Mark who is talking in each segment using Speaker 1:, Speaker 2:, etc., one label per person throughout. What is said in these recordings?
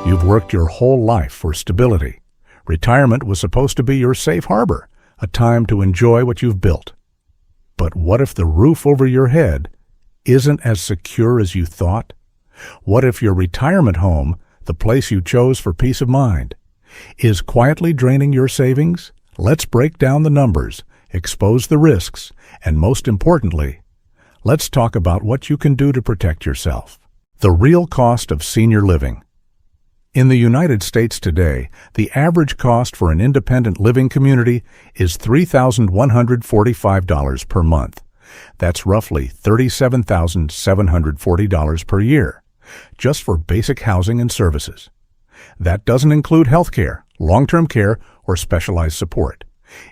Speaker 1: You've worked your whole life for stability. Retirement was supposed to be your safe harbor, a time to enjoy what you've built. But what if the roof over your head isn't as secure as you thought? What if your retirement home, the place you chose for peace of mind, is quietly draining your savings? Let's break down the numbers, expose the risks, and most importantly, let's talk about what you can do to protect yourself. The real cost of senior living. In the United States today, the average cost for an independent living community is $3,145 per month. That's roughly $37,740 per year, just for basic housing and services. That doesn't include health care, long-term care, or specialized support.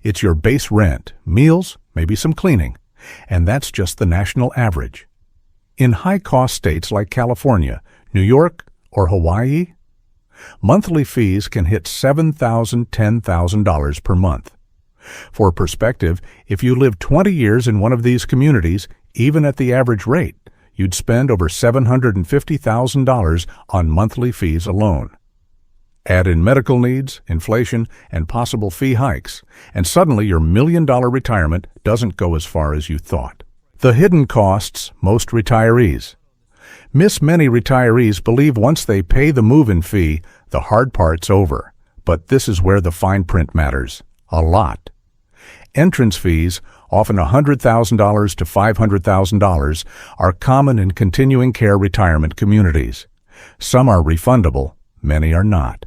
Speaker 1: It's your base rent, meals, maybe some cleaning, and that's just the national average. In high-cost states like California, New York, or Hawaii, monthly fees can hit $7,000, $10,000 per month. For perspective, if you lived 20 years in one of these communities, even at the average rate, you'd spend over $750,000 on monthly fees alone. Add in medical needs, inflation, and possible fee hikes, and suddenly your million-dollar retirement doesn't go as far as you thought. The hidden costs most retirees. Many retirees believe once they pay the move-in fee, the hard part's over. But this is where the fine print matters. A lot. Entrance fees, often $100,000 to $500,000, are common in continuing care retirement communities. Some are refundable, many are not.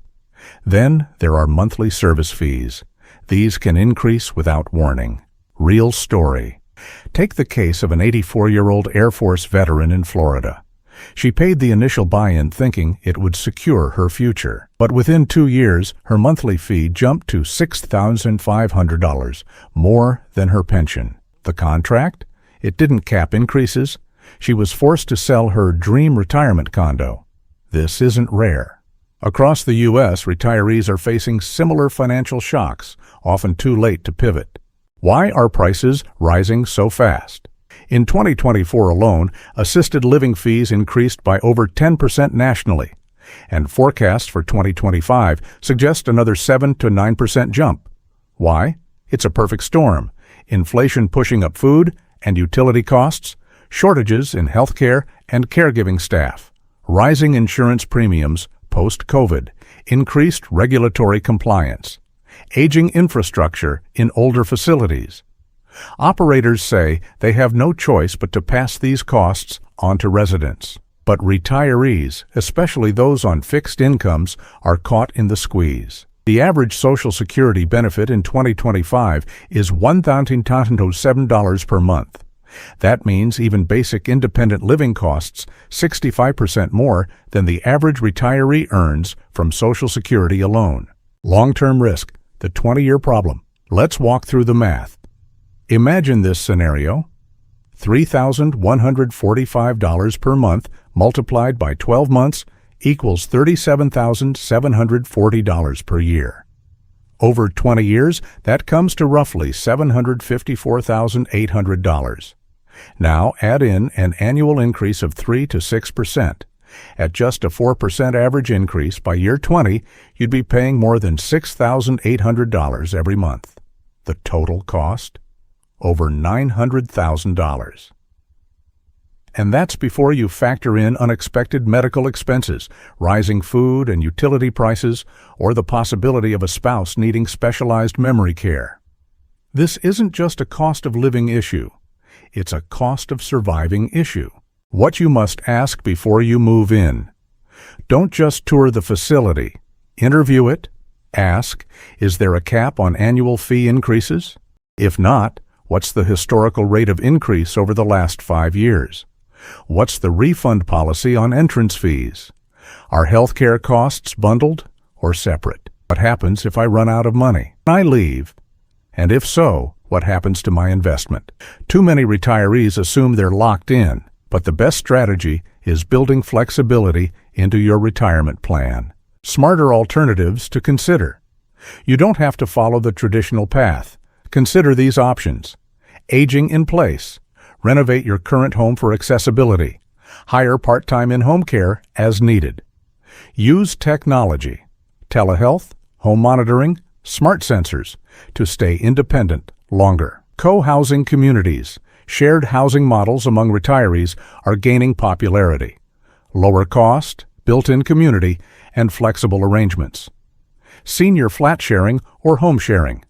Speaker 1: Then there are monthly service fees. These can increase without warning. Real story. Take the case of an 84-year-old Air Force veteran in Florida. She paid the initial buy-in thinking it would secure her future. But within 2 years, her monthly fee jumped to $6,500, more than her pension. The contract? It didn't cap increases. She was forced to sell her dream retirement condo. This isn't rare. Across the U.S., retirees are facing similar financial shocks, often too late to pivot. Why are prices rising so fast? In 2024 alone, assisted living fees increased by over 10% nationally, and forecasts for 2025 suggest another 7 to 9% jump. Why? It's a perfect storm. Inflation pushing up food and utility costs, shortages in healthcare and caregiving staff, rising insurance premiums post-COVID, increased regulatory compliance, aging infrastructure in older facilities. Operators say they have no choice but to pass these costs on to residents. But retirees, especially those on fixed incomes, are caught in the squeeze. The average Social Security benefit in 2025 is $1,007 per month. That means even basic independent living costs 65% more than the average retiree earns from Social Security alone. Long-term risk, the 20-year problem. Let's walk through the math. Imagine this scenario. $3,145 per month multiplied by 12 months equals $37,740 per year. Over 20 years, that comes to roughly $754,800. Now add in an annual increase of 3 to 6%. At just a 4% average increase by year 20, you'd be paying more than $6,800 every month. The total cost? Over $900,000. And that's before you factor in unexpected medical expenses, rising food and utility prices, or the possibility of a spouse needing specialized memory care. This isn't just a cost of living issue. It's a cost of surviving issue. What you must ask before you move in. Don't just tour the facility. Interview it. Ask, is there a cap on annual fee increases? If not, what's the historical rate of increase over the last 5 years? What's the refund policy on entrance fees? Are healthcare costs bundled or separate? What happens if I run out of money? Can I leave? And if so, what happens to my investment? Too many retirees assume they're locked in, but the best strategy is building flexibility into your retirement plan. Smarter alternatives to consider. You don't have to follow the traditional path. Consider these options. Aging in place. Renovate your current home for accessibility. Hire part-time in-home care as needed. Use technology, telehealth, home monitoring, smart sensors to stay independent longer. Co-housing communities, shared housing models among retirees are gaining popularity. Lower cost, built-in community, and flexible arrangements. Senior flat sharing or home sharing.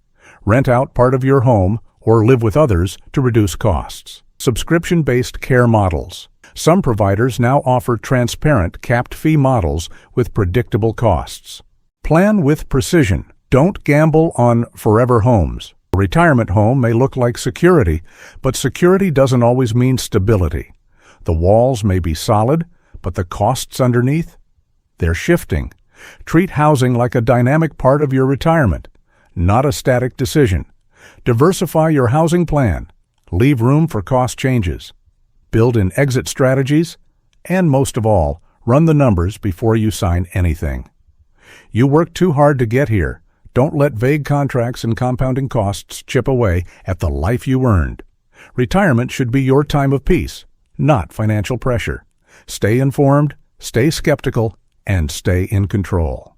Speaker 1: Rent out part of your home or live with others to reduce costs. Subscription-based care models. Some providers now offer transparent, capped fee models with predictable costs. Plan with precision. Don't gamble on forever homes. A retirement home may look like security, but security doesn't always mean stability. The walls may be solid, but the costs underneath? They're shifting. Treat housing like a dynamic part of your retirement, not a static decision. Diversify your housing plan. Leave room for cost changes. Build in exit strategies. And most of all, run the numbers before you sign anything. You worked too hard to get here. Don't let vague contracts and compounding costs chip away at the life you earned. Retirement should be your time of peace, not financial pressure. Stay informed, stay skeptical, and stay in control.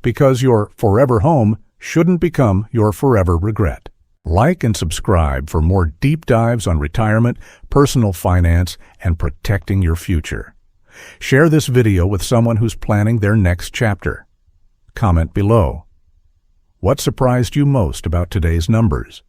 Speaker 1: Because your forever home shouldn't become your forever regret. Like and subscribe for more deep dives on retirement, personal finance, and protecting your future. Share this video with someone who's planning their next chapter. Comment below. What surprised you most about today's numbers?